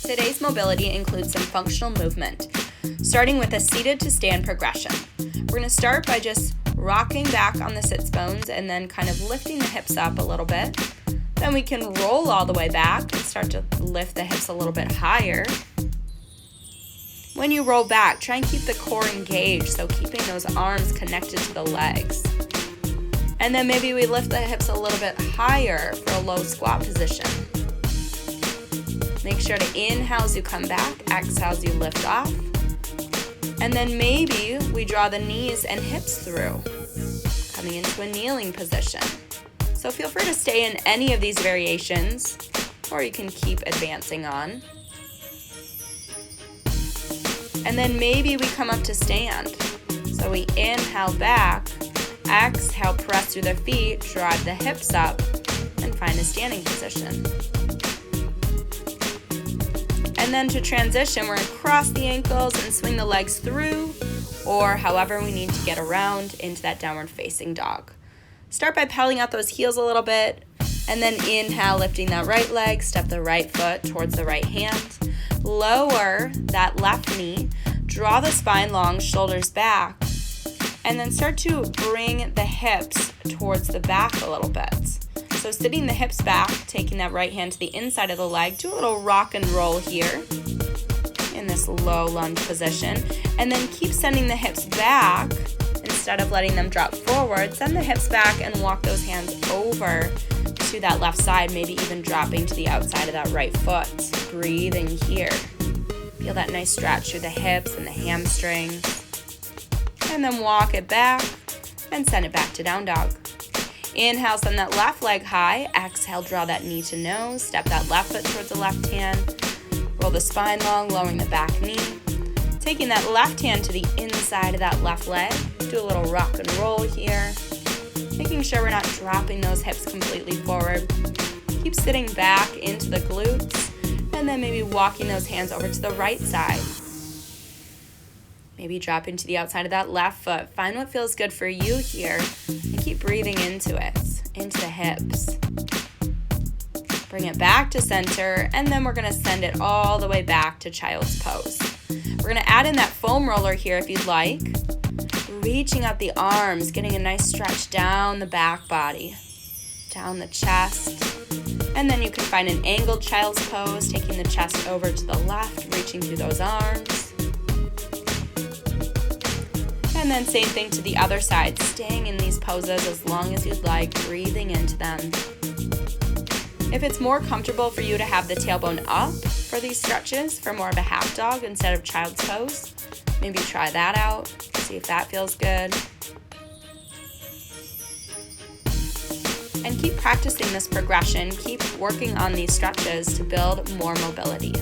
Today's mobility includes some functional movement, starting with a seated to stand progression. We're going to start by just rocking back on the sits bones and then kind of lifting the hips up a little bit. Then we can roll all the way back and start to lift the hips a little bit higher. When you roll back, try and keep the core engaged, so keeping those arms connected to the legs. And then maybe we lift the hips a little bit higher for a low squat position. Make sure to inhale as you come back, exhale as you lift off. And then maybe we draw the knees and hips through, coming into a kneeling position. So feel free to stay in any of these variations, or you can keep advancing on. And then maybe we come up to stand. So we inhale back, exhale, press through the feet, drive the hips up, and find a standing position. And then to transition, we're going to cross the ankles and swing the legs through, or however we need to get around into that downward facing dog. Start by pedaling out those heels a little bit, and then inhale, lifting that right leg, step the right foot towards the right hand. Lower that left knee, draw the spine long, shoulders back, and then start to bring the hips towards the back a little bit. So sitting the hips back, taking that right hand to the inside of the leg, do a little rock and roll here in this low lunge position, and then keep sending the hips back. Instead of letting them drop forward, send the hips back and walk those hands over to that left side, maybe even dropping to the outside of that right foot. Breathing here. Feel that nice stretch through the hips and the hamstrings. And then walk it back and send it back to down dog. Inhale, send that left leg high. Exhale, draw that knee to nose. Step that left foot towards the left hand. Roll the spine long, lowering the back knee. Taking that left hand to the inside of that left leg. Do a little rock and roll here. Making sure we're not dropping those hips completely forward. Keep sitting back into the glutes. And then maybe walking those hands over to the right side. Maybe dropping to the outside of that left foot. Find what feels good for you here. And keep breathing into it, into the hips. Bring it back to center. And then we're going to send it all the way back to child's pose. We're going to add in that foam roller here if you'd like. Reaching up the arms, getting a nice stretch down the back body, down the chest. And then you can find an angled child's pose, taking the chest over to the left, reaching through those arms. And then same thing to the other side, staying in these poses as long as you'd like, breathing into them. If it's more comfortable for you to have the tailbone up for these stretches, for more of a half dog instead of child's pose, maybe try that out, see if that feels good. And keep practicing this progression, keep working on these stretches to build more mobility.